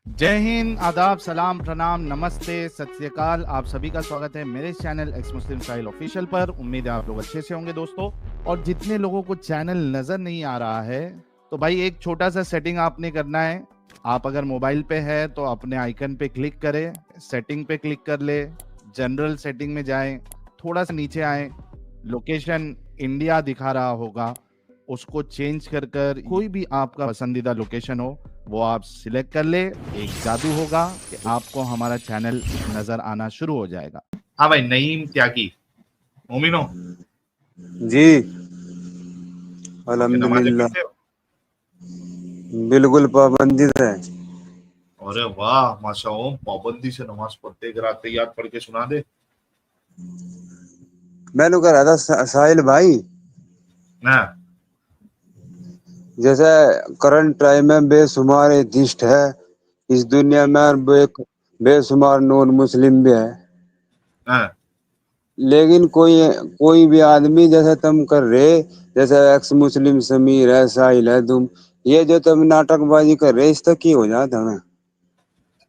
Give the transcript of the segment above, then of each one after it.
जय हिंद, आदाब, सलाम, प्रणाम, नमस्ते, सत श्री अकाल। आप सभी का स्वागत है मेरे चैनल एक्स मुस्लिम साहिल ऑफिशियल पर। उम्मीद है आप लोग अच्छे से होंगे दोस्तों। और जितने लोगों को चैनल नजर नहीं आ रहा है तो भाई एक छोटा सा सेटिंग आपने करना है। आप अगर मोबाइल पे है तो अपने आइकन पे क्लिक करें, सेटिंग पे क्लिक कर ले, जनरल सेटिंग में जाएं, थोड़ा सा नीचे आए, लोकेशन इंडिया दिखा रहा होगा, उसको चेंज कर कर कोई भी आपका पसंदीदा लोकेशन हो वो आप सिलेक्ट कर ले। एक जादू होगा कि आपको हमारा चैनल नजर आना शुरू हो जाएगा। हाँ भाई, नईम त्यागी मोमिनो जी के नमाजें अल्हम्दुलिल्लाह पढ़ते हो? बिल्कुल पाबंदी है। अरे वाह, माशाओ, पाबंदी से नमाज पढ़ते। अगर आते याद पढ़ के सुना दे मैंने कह रहा था साहिल भाई, ना। जैसे करंट टाइम में बेशुमार एथिस्ट है इस दुनिया में और बेशुमार नॉन मुस्लिम भी है, हाँ, लेकिन कोई कोई भी आदमी जैसे तुम कर रहे, जैसे एक्स मुस्लिम समीर है, साहिल है, तुम ये जो तुम नाटकबाजी कर रहे इस तक की हो जाता है।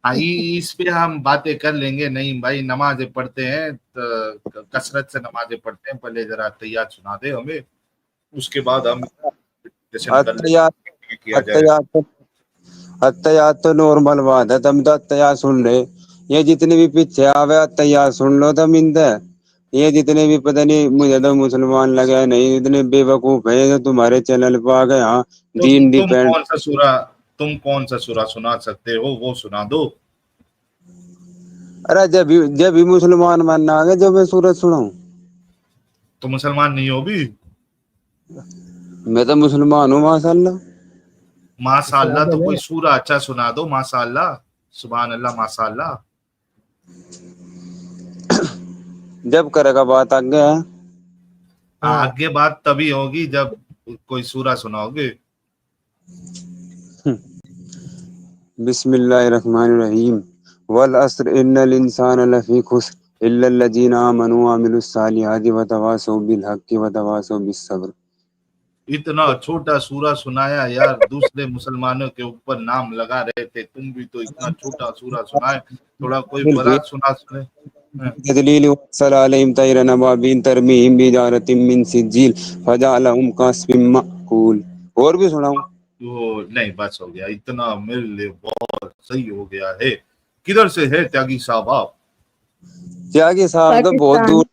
आई इस पे हम बातें कर लेंगे। नईम भाई नमाजें पढ़ते हैं तो कसरत से नमाजें पढ़ते हैं। पहले जरा तैयार सुना दे हमें, उसके बाद हम डिस्कशन कर अत्तयात लेंगे किया जाए। अत्तयात अत्तयात तो नॉर्मल बात है, तुम तो अत्तयात सुन रहे। ये जितने भी पीछे आवे अत्तयात सुन लो तुम इनसे। ये जितने भी पता नहीं मुझे तो मुसलमान लगे नहीं, इतने बेवकूफ है जो तुम्हारे चैनल पर आ गए। हाँ, दीन तुम डिपेंड। कौन सा सूरा तुम कौन सा सूरा सुना सकते हो, वो सुना दो। अरे जब भी मुसलमान मानना आ गए जो मैं सूरत सुनाऊं। तो मुसलमान नहीं हो भी? मैं तो मुसलमान हूँ माशाल्लाह। माशाअल्लाह, तो कोई सूरा अच्छा सुना दो। माशाअल्लाह, सुभान अल्लाह, माशाअल्लाह। जब करेगा बात आगे है। आगे बात तभी होगी जब कोई सूरा सुनाओगे। बिस्मिल्लाहिर्रहमानिर्रहीम। वल अस्र इन्नल इंसान लफी खुस्र इल्लल्लजीना आमनु व अमिलुस सालिहाति व तवासौ बिल हक्कि व तवासौ बिस सब्र। इतना छोटा सूरा सुनाया यार, दूसरे मुसलमानों के ऊपर नाम लगा रहे थे। तुम भी तो इतना छोटा सूरा सुनाए, थोड़ा कोई बड़ा सुना सुने। हाँ, तदलील वसल अलैहिम तैरन अबाबीन तरमीहिम बिजारतिम मिन सिज्जील फजअलहुम कस्फिम मअकूल। और भी सुनाऊं? वो नहीं, बस हो गया इतना, मेरे लिए बहुत सही हो गया है। किधर से है त्यागी साहब आप? त्यागी साहब तो बहुत पाकिस्तान। दूर।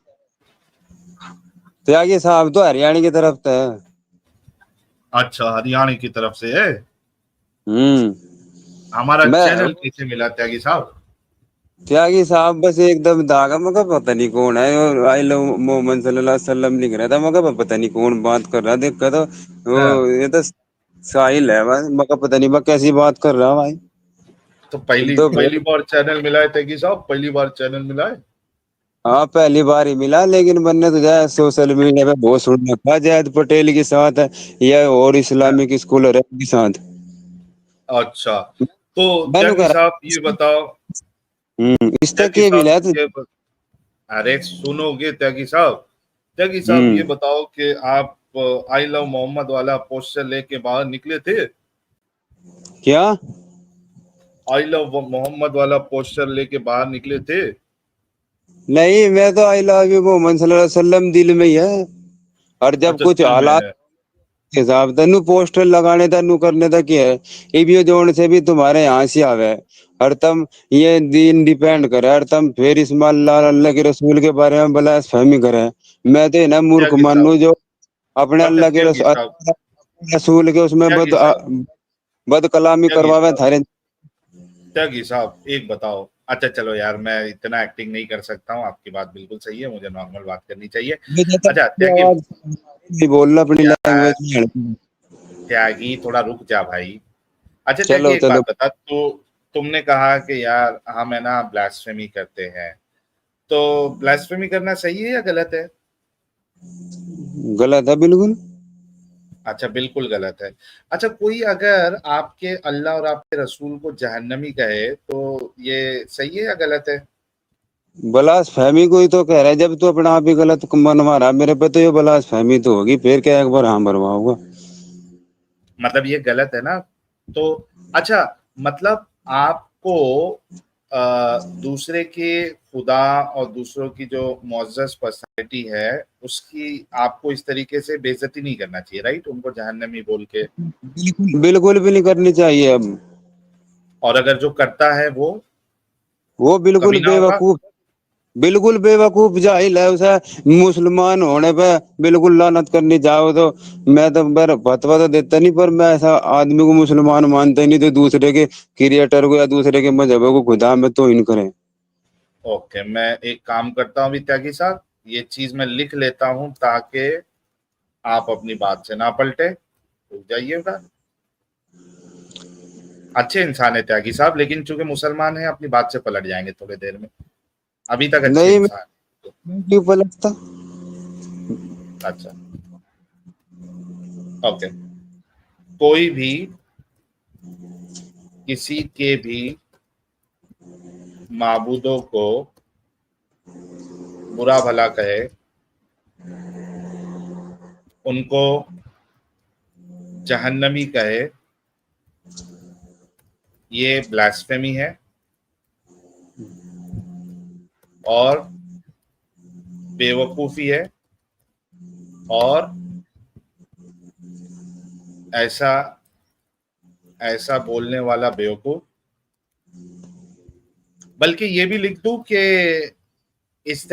त्यागी साहब तो हरियाणा की तरफ है। अच्छा, हरियाणा की तरफ से है। हम्म। हमारा मैं चैनल कैसे मिला त्यागी साहब? त्यागी साहब बस एकदम दागा मगर पता नहीं कौन है, और आई लव मोहम्मद सल्लल्लाहु अलैहि वसल्लम लिख रहा था, मगर पता नहीं कौन बात कर रहा, देखा तो वो हाँ, ये तो साहिल है बस, मगर पता नहीं मैं कैसी बात कर रहा भाई। तो पहली तो पहली बार चैनल मिला है त्यागी साहब, पहली बार चैनल मिला है। हाँ पहली बार ही मिला, लेकिन मैंने तो जाए सोशल मीडिया पे बहुत सुन रखा जैद पटेल के साथ है, या और हाँ, इस्लामिक स्कॉलर के साथ। अच्छा, तो मैंने त्यागी कह साहब ये रहा बताओ। इस तक त्यागी ये साहब मिला तो। ये अरे सुनोगे त्यागी साहब? त्यागी साहब ये हम्म। बताओ कि आप आई लव मोहम्मद वाला पोस्टर लेके बाहर निकले थे? क्या? आई लव मोहम्मद वाला पोस्टर लेके बाहर निकले थे? नहीं, मैं तो आई लव यू मोहम्मद सल्लल्लाहु अलैहि वसल्लम दिल में ही है। और जब अच्छा, कुछ दिल में हालात है। के हिसाब तनु पोस्टर लगाने तनु करने तक ही है। इबियो जोड़ से भी तुम्हारे यहाँ से आवे। और तुम ये दीन डिपेंड करे और तुम फिर इस्मा अल्लाह के रसूल के बारे में ब्लास्फेमी करे। मैं तो ना मूर्ख त्यागी साहब, मानू जो अपने अच्छा अल्लाह के त्यागी साहब, रसूल के उसमें त्यागी साहब, बद कलामी त्यागी करवावे साहब, थारे। त्यागी साहब, एक बताओ। अच्छा चलो यार, मैं इतना एक्टिंग नहीं कर सकता हूँ। आपकी बात बिल्कुल सही है, मुझे नॉर्मल बात करनी चाहिए। अच्छा त्यागी, आवाज नहीं बोलना अपनी यार लैंग्वेज में। त्यागी थोड़ा रुक जा भाई। अच्छा त्यागी, चलो एक चलो। बात बता, तो तुमने कहा कि यार हम है ना ब्लास्फेमी करते हैं, तो ब्लास्फेमी करना सही है या गलत है? गलत है बिल्कुल। अच्छा, बिल्कुल गलत है। अच्छा, कोई अगर आपके अल्लाह और आपके रसूल को जहन्नमी कहे तो ये सही है या गलत है? बलासफहमी कोई तो कह रहा है, जब तू अपना आप ही गलत मनवा रहा मेरे पे तो ये बलासफहमी तो होगी, फिर क्या एक बार हाँ भरवा होगा। मतलब ये गलत है ना? तो अच्छा, मतलब आप आपको दूसरे के खुदा और दूसरों की जो मुअज़्ज़ज़ पर्सनैलिटी है उसकी आपको इस तरीके से बेइज्जती नहीं करना चाहिए, राइट? उनको जहन्नमी बोल के। बिल्कुल भी नहीं करनी चाहिए अब। और अगर जो करता है वो कमीना होगा। बिल्कुल बेवकूफ जाहिल है। उसे मुसलमान होने पे बिल्कुल लानत करनी चाहो तो मैं तो फतवा तो देता नहीं, पर मैं ऐसा आदमी को मुसलमान मानता ही नहीं तो दूसरे के क्रिएटर को या दूसरे के मजहब को खुदा में तो इन करें। ओके, मैं एक काम करता हूँ त्यागी साहब, ये चीज मैं लिख लेता हूँ ताकि आप अपनी बात से ना पलटे। रुक जाइएगा। अच्छे इंसान है त्यागी साहब, लेकिन चूंकि मुसलमान है अपनी बात से पलट जाएंगे थोड़ी देर में। अभी तक अच्छे नहीं, इंसान। मैं क्यों पलटता। अच्छा, ओके। कोई भी किसी के भी माबूदों को बुरा भला कहे, उनको जहन्नमी कहे, ये ब्लास्फेमी है और बेवकूफी है। और ऐसा ऐसा बोलने वाला बेवकूफ, बल्कि ये भी लिख दूं कि इस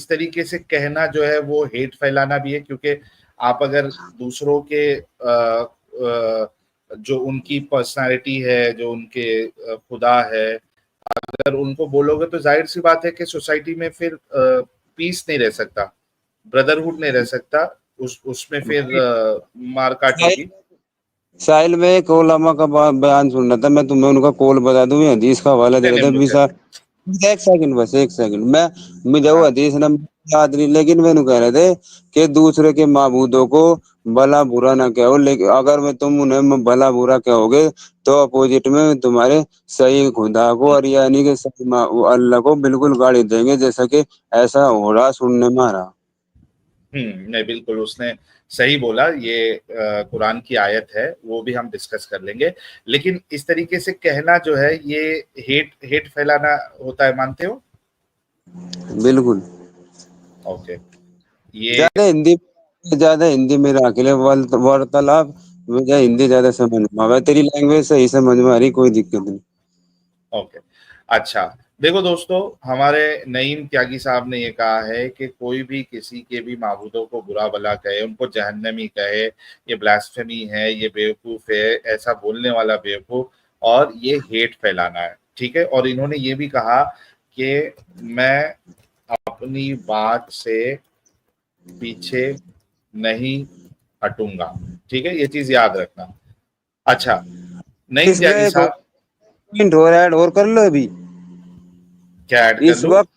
तरीके से कहना जो है वो हेट फैलाना भी है, क्योंकि आप अगर दूसरों के जो उनकी पर्सनालिटी है, जो उनके खुदा है, अगर उनको बोलोगे तो जाहिर सी बात है कि सोसाइटी में फिर पीस नहीं रह सकता, ब्रदरहुड नहीं रह सकता, उसमें फिर मारकाट होगी। साहिल में एक उलमा का बयान सुन रहा था, मैं तुम्हें उनका कॉल बता दूं, हदीस का हवाला दे नहीं नहीं, रहे थे मुझे एक सेकंड, बस एक सेकंड। मैं मुझे वो हाँ। हदीस ना याद नहीं, लेकिन मैंने कह रहे थे कि दूसरे के माबूदों को भला बुरा ना कहो, लेकिन अगर मैं तुम उन्हें भला बुरा कहोगे तो अपोजिट में तुम्हारे सही खुदा को और यानी कि सही अल्लाह को बिल्कुल गाली देंगे, जैसा कि ऐसा हो रहा सुनने में आ रहा। नहीं, बिल्कुल उसने सही बोला। ये कुरान की आयत है, वो भी हम डिस्कस कर लेंगे। लेकिन इस तरीके से कहना जो है ये हेट हेट फैलाना होता है, मानते हो? बिल्कुल। ओके। ये ज्यादा हिंदी में रख ले वार्तालाप। मुझे हिंदी ज्यादा समझ में आवे, तेरी लैंग्वेज सही समझ में आ रही, कोई दिक्कत नहीं। ओके। अच्छा, देखो दोस्तों, हमारे नईम त्यागी साहब ने ये कहा है कि कोई भी किसी के भी माबूदों को बुरा भला कहे, उनको जहन्नमी कहे, ये ब्लास्फेमी है, ये बेवकूफ है, ऐसा बोलने वाला बेवकूफ, और ये हेट फैलाना है। ठीक है। और इन्होंने ये भी कहा कि मैं अपनी बात से पीछे नहीं हटूंगा। ठीक है, ये चीज याद रखना। अच्छा, नईम इसमें त्यागी एक साहब, पॉइंट और ऐड और कर लो अभी। क्या ऐड कर इस लूं? वक्त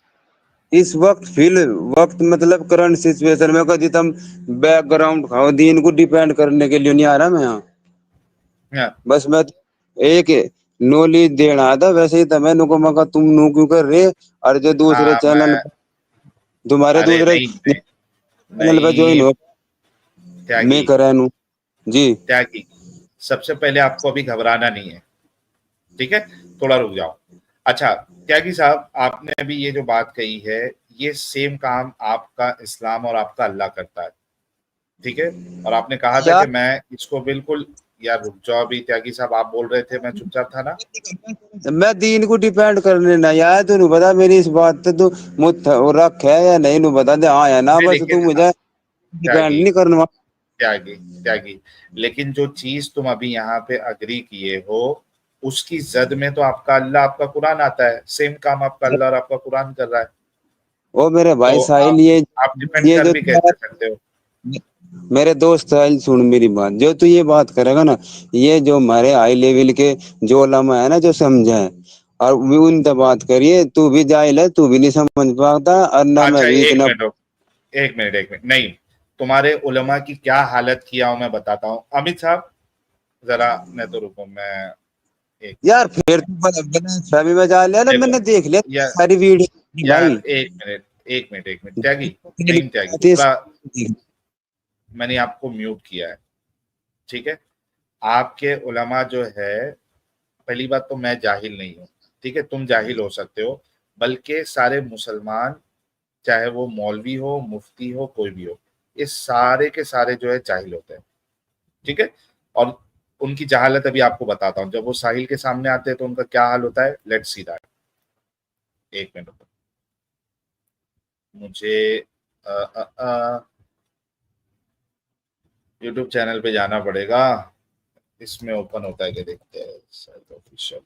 इस वक्त फील वक्त मतलब करंट सिचुएशन में कभी तुम बैकग्राउंड खाओ दीन को डिपेंड करने के लिए नहीं आ रहा मैं यहाँ। हाँ। बस मैं एक नॉलेज देना था, वैसे ही था मैं नुको मका तुम नु क्यों कर रहे। और जो दूसरे हाँ, चैनल मैं तुम्हारे अरे दूसरे नहीं नहीं चैनल पे ज्वाइन नहीं, हो मैं त्यागी करा नू जी। त्यागी, सबसे पहले आपको अभी घबराना नहीं है। ठीक है, थोड़ा रुक जाओ। अच्छा त्यागी साहब, आपने अभी ये जो बात कही है, ये सेम काम आपका इस्लाम और आपका अल्लाह करता है। ठीक है। और आपने कहा था कि यार मैं इसको बिल्कुल, यार रुक जाओ, अभी त्यागी साहब आप बोल रहे थे, मैं चुपचाप था ना। मैं दीन को डिपेंड करने नहीं आया, तू नु बता मेरी इस बात पे तू मुझ रख है या नहीं, नु बता दे हाँ या ना, नहीं बस तू लेकिन मुझे डिपेंड त्यागी नहीं करना। त्यागी त्यागी, लेकिन जो चीज तुम अभी यहाँ पे अग्री किए हो, उसकी जद में तो आपका अल्लाह आपका कुरान आता है। सेम काम आपका अल्लाह और आपका कुरान कर रहा है। ओ मेरे भाई तो साहिल, आप डिपेंड ये कर जो भी कैसे सकते हो? मेरे दोस्त साहिल सुन मेरी बात, जो तू ये बात करेगा ना, ये जो हमारे हाई लेवल के जो उलमा है ना जो समझे है, और भी उनसे बात करिए। तू भी जाहिल है, तू भी नहीं समझ पाता, और ना अच्छा, मैं भी एक इतना। मिनट रुक, एक मिनट नहीं, तुम्हारे उलमा की क्या हालत किया हूं मैं बताता हूँ। अमित साहब जरा, मैं तो रुको, मैं एक यार मिनट। फिर तू बना छवि में जा लिया ना, देखो मैंने देख लिया यार सारी वीडियो यार भाई। एक मिनट त्यागी, नहीं त्यागी थोड़ा, मैंने आपको म्यूट किया है। ठीक है। आपके उलमा जो है पहली बात तो मैं जाहिल नहीं हूँ, ठीक है, तुम जाहिल हो सकते हो, बल्कि सारे मुसलमान, चाहे वो मौलवी हो, मुफ्ती हो, कोई भी हो, ये सारे के सारे जो है जाहिल होते हैं, ठीक है। और उनकी जहालत अभी आपको बताता हूँ, जब वो साहिल के सामने आते हैं तो उनका क्या हाल होता है, लेट्स सी दैट। एक मिनट मुझे यूट्यूब चैनल पे जाना पड़ेगा, इसमें ओपन होता है कि देखते हैं साहिल ऑफिशियल।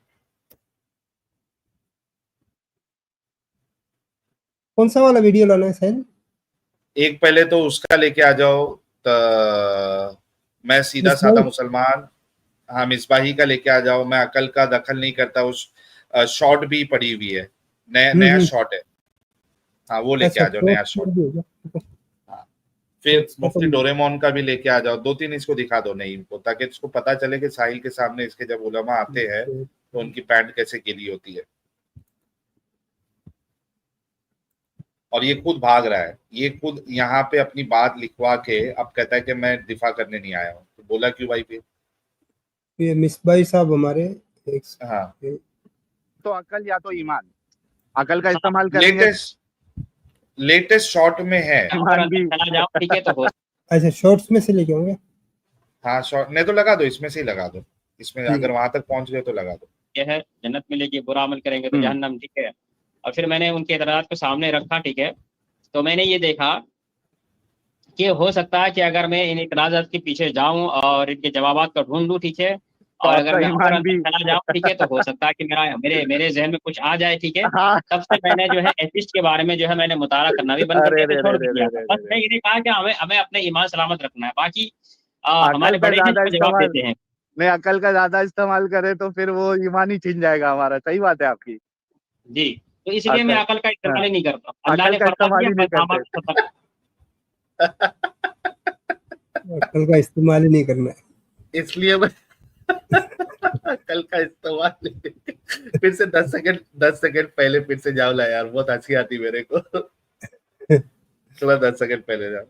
कौन सा वाला वीडियो लाना है साहिल? एक पहले तो उसका लेके आ जाओ, मैं सीधा साधा मुसलमान, हाँ मिसबाही का लेके आ जाओ, मैं अकल का दखल नहीं करता, उस शॉर्ट भी पड़ी हुई है, नया शॉर्ट है, हाँ वो लेके आ जाओ, नया शॉर्ट। हाँ फिर मुफ्ती डोरेमोन का भी लेके आ जाओ, 2-3 इसको दिखा दो नहीं इनको, ताकि इसको पता चले कि साहिल के सामने इसके जब उलमा आते हैं तो उनकी पैंट कैसे गीली होती है। और ये खुद भाग रहा है, ये खुद यहाँ पे अपनी बात लिखवा के अब कहता है कि मैं दिफा करने नहीं आया हूँ, तो बोला क्यों भाई फिर? ये मिसबाई साहब हमारे हाँ तो अकल या तो ईमान, अकल का इस्तेमाल करेंगे। लेटेस्ट शॉर्ट में है, ठीक है तो अच्छा शॉर्ट्स में से लेके होंगे। हाँ शॉर्ट नहीं तो लगा दो, इसमें से ही लगा दो, इसमें अगर वहां तक पहुंच गए तो लगा दो। ये है जन्नत मिलेगी, बुरा अमल करेंगे तो जहन्नम, ठीक है। और फिर मैंने उनके इतराज को सामने रखा, ठीक है, तो मैंने ये देखा कि हो सकता है कि अगर मैं इन इतराजात के पीछे जाऊं और इनके जवाबात को ढूंढ लूं, ठीक है, और अगर मैं चला जाऊं, ठीक है, तो हो सकता है कि मेरे जहन में कुछ आ जाए, ठीक है। तब से मैंने जो है एथिस्ट के बारे में जो है मैंने मुताला करना भी बंद कर दिया, छोड़ दिया। बस मैं ये कहा कि हमें अपने ईमान सलामत रखना है, बाकी हमारे बड़े जवाब देते हैं। नहीं अकल का ज्यादा इस्तेमाल करे तो फिर वो ईमान ही छीन जाएगा हमारा। सही बात है आपकी जी, तो इसलिए मैं अकल का इस्तेमाल ही नहीं करता। अल्लाह ने अकल का इस्तेमाल ही नहीं करना है, इसलिए मैं कल का इस्तेमाल फिर से 10 सेकंड पहले फिर से जाओ ला यार, बहुत हंसी आती मेरे को। थोड़ा 10 सेकंड पहले जाओ।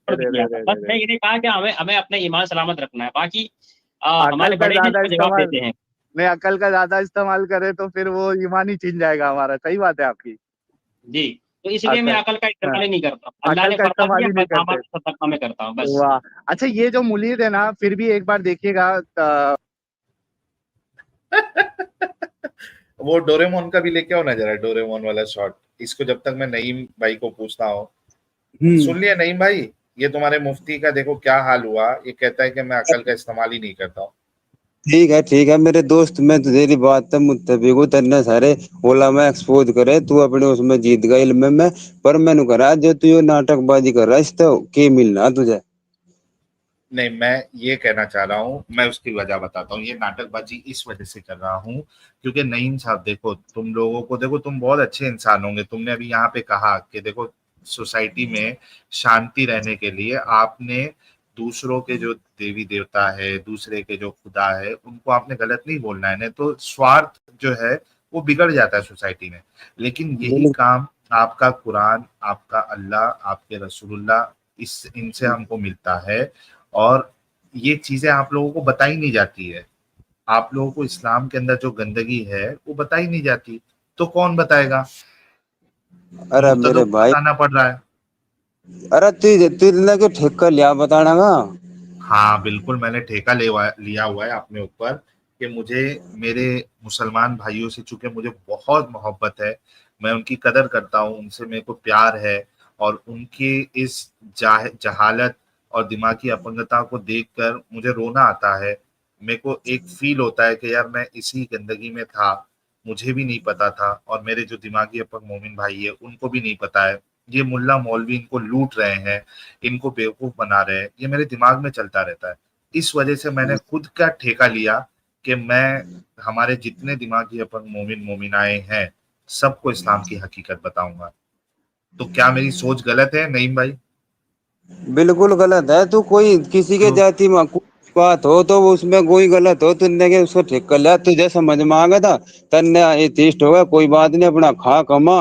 बस मैं ये कहा कि हमें अपने ईमान सलामत रखना है, बाकी हमारे बड़े जवाब देते हैं। नहीं अकल का ज्यादा इस्तेमाल करे तो फिर वो ईमान ही छीन जाएगा हमारा। सही बात है आपकी जी, तो इसलिए मैं अकल का इस्तेमाल ही नहीं करता। अल्लाह ने फरमा दिया, मैं करता हूँ बस। वाह अच्छा, ये जो मुलीद है ना, फिर भी एक बार देखिएगा वो डोरेमोन का भी लेके आओ ना जरा, डोरेमोन वाला शॉट। इसको जब तक मैं नईम भाई को पूछता हूँ, सुन लिया नईम भाई, ये तुम्हारे मुफ्ती का देखो क्या हाल हुआ, ये कहता है कि मैं अकल का इस्तेमाल ही नहीं करता हूँ। ठीक है मेरे दोस्त, मैं तेरी बात मुत्तफिक हूँ, तेने सारे ओलामा एक्सपोज करे, तू अपने उसमें जीत गया इल्म में, पर मैंने करा जो तू ये नाटकबाजी कर रहा है, इससे के मिलना तुझे? नहीं मैं ये कहना चाह रहा हूँ, मैं उसकी वजह बताता हूँ। ये नाटकबाजी इस वजह से कर रहा हूँ क्योंकि नईम साहब देखो, तुम लोगों को देखो, तुम बहुत अच्छे इंसान होंगे, तुमने अभी यहाँ पे कहा कि देखो सोसाइटी में शांति रहने के लिए आपने दूसरों के जो देवी देवता है, दूसरे के जो खुदा है, उनको आपने गलत नहीं बोलना है, नहीं तो स्वार्थ जो है वो बिगड़ जाता है सोसाइटी में। लेकिन यही काम आपका कुरान, आपका अल्लाह, आपके रसूलुल्लाह, इनसे हमको मिलता है, और ये चीजें आप लोगों को बताई नहीं जाती है। आप लोगों को इस्लाम के अंदर जो गंदगी है वो बताई नहीं जाती, तो कौन बताएगा? अरे मेरे भाई बताना पड़ रहा है। अरे तुझने के ठेका लिया बताना का? हाँ बिल्कुल, मैंने ठेका लिया हुआ है अपने ऊपर कि मुझे मेरे मुसलमान भाइयों से, चूंकि मुझे बहुत मोहब्बत है, मैं उनकी कदर करता हूँ, उनसे मेरे को प्यार है, और उनकी इस जहालत और दिमागी अपंगता को देखकर मुझे रोना आता है। मेरे को एक फील होता है कि यार मैं इसी गंदगी में था, मुझे भी नहीं पता था, और मेरे जो दिमागी अपंग मोमिन भाई है उनको भी नहीं पता है। ये मुल्ला मौलवी इनको लूट रहे हैं, इनको बेवकूफ बना रहे हैं, ये मेरे दिमाग में चलता रहता है। इस वजह से मैंने खुद का ठेका लिया कि मैं हमारे जितने दिमागी अपंग मोमिन मोमिनाएं हैं सबको इस्लाम की हकीकत बताऊंगा। तो क्या मेरी सोच गलत है नईम भाई? बिल्कुल गलत है। तू कोई किसी के जाति में बात हो तो उसमें कोई गलत हो, तुमने के उसको ठीक कर लिया, तुझे समझ में आ गया था, तन्ने एथिस्ट हो गया, कोई बात नहीं, अपना खा कमा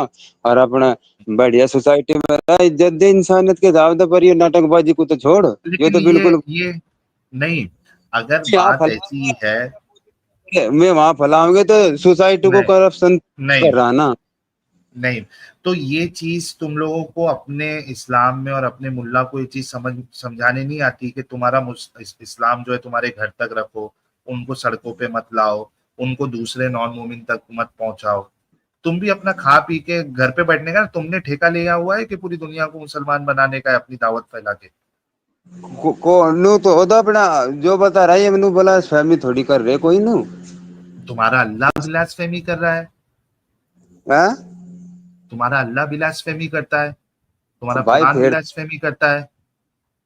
और अपना बढ़िया सोसाइटी में रह, इज्जत दे इंसानियत के दाव दे, पर ये नाटकबाजी को तो छोड़। ये तो बिल्कुल ये नहीं, अगर बात ऐसी है, मैं वहां फैलाऊंगे तो सोसाइटी को नहीं करप्शन नहीं कर रहा ना। नहीं, तो ये चीज तुम लोगों को अपने इस्लाम में और अपने मुल्ला को ये चीज समझाने नहीं आती कि तुम्हारा इस्लाम जो है तुम्हारे घर तक रखो, उनको सड़कों पे मत लाओ, उनको दूसरे नॉन मोमिन तक मत पहुंचाओ। तुम भी अपना खा पी के घर पे बैठने का तुमने ठेका लिया हुआ है कि पूरी दुनिया को मुसलमान बनाने का है अपनी दावत फैला के। नू तो ओदा अपना जो बता रहा है मैनू बोला फैमिली थोड़ी कर रहे कोई नू। तुम्हारा अल्लाह ब्लास्फेमी कर रहा है, हैं? तुम्हारा अल्लाह ब्लास्फेमी करता है, तुम्हारा भाई कुरान फिर ब्लास्फेमी करता है।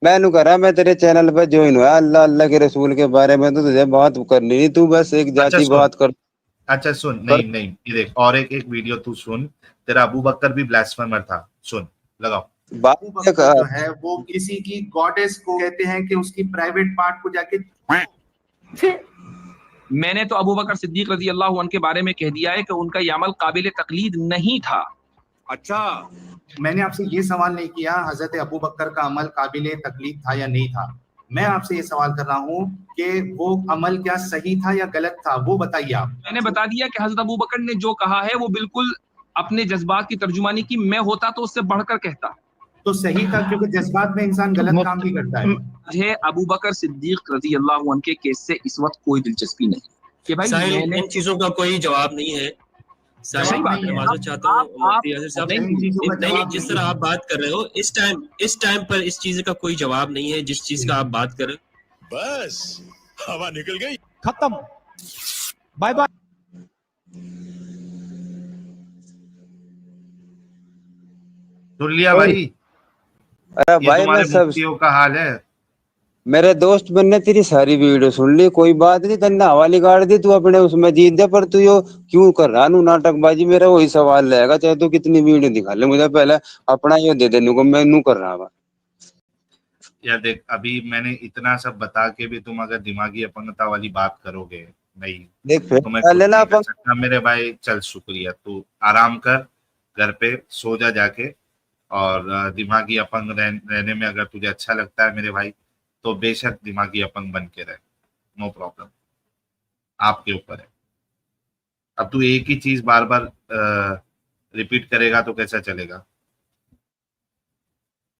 मैनू करा मैं तेरे चैनल पर ज्वाइन हुआ अल्लाह अल्लाह के रसूल के बारे में तो तुझे बात करनी नहीं, तू बस एक अच्छा जाति सुन, बात कर अच्छा सुन, कर नहीं नहीं, ये देख और एक वीडियो तू सुन, तेरा अबू बकर भी ब्लास्फेमर था, सुन, लगाओ। बात अबू एक, बकर जो है वो किसी की गॉडेस को कहते हैं कि उसकी प्राइवेट पार्ट को जाके मैंने तो अबू बकर सिद्दीक रजी अल्लाह अन्हु के बारे में कह दिया है कि उनका ये अमल काबिल तकलीद नहीं था। अच्छा, मैंने आपसे ये सवाल नहीं किया हजरत अबू बकर का अमल काबिल तकलीद था या नहीं था। मैं आपसे ये सवाल कर रहा हूँ कि वो अमल क्या सही था या गलत था, वो बताइए आप। मैंने बता दिया कि हजरत अबू बकर ने जो कहा है वो बिल्कुल अपने जज्बात की तर्जुमानी की, मैं होता तो उससे बढ़कर कहता। तो सही था, क्योंकि जज्बात में इंसान गलत काम भी करता है। मुझे अबू बकर सिद्दीक रजी अल्लाह अन्हु के केस से इस वक्त कोई दिलचस्पी नहीं कि भाई मैंने इन चीजों का कोई जवाब नहीं है। सही बात है। माजरत चाहता हूँ मुफ्ती यासिर साहब, नहीं जिस तरह आप बात कर रहे हो इस टाइम पर इस चीज का कोई जवाब नहीं है जिस चीज का आप बात कर रहे हो। बस हवा निकल गई, खत्म, बाय बाय। सुन लिया भाई, अरे ये भाई मैं तुम्हारे सब मुफ्तियों का हाल है। मेरे दोस्त बनने तेरी सारी वीडियो सुन ली, कोई बात नहीं, तन्ने हवाली गाड़ दी, तू अपने उसमें जीत दे, पर तू यो क्यों कर रहा नू नाटकबाजी। मेरा वही सवाल रहेगा चाहे तू कितनी वीडियो दिखा ले, मुझे पहले अपना ये दे देने को मैं नू कर रहा हूँ। यार देख, अभी मैंने इतना सब बता के भी तुम अगर दिमागी अपंगता वाली बात करोगे, नहीं देख फिर तो मैं कुछ लेना नहीं कर सकता मेरे भाई। चल शुक्रिया, तू आराम कर, घर पे सो जा जाके, और दिमागी अपंग रहने में अगर तुझे अच्छा लगता है मेरे भाई तो बेशक दिमागी अपंग बन के रहे, नो प्रॉब्लम, आपके ऊपर है। अब तू एक ही चीज बार बार रिपीट करेगा तो कैसा चलेगा।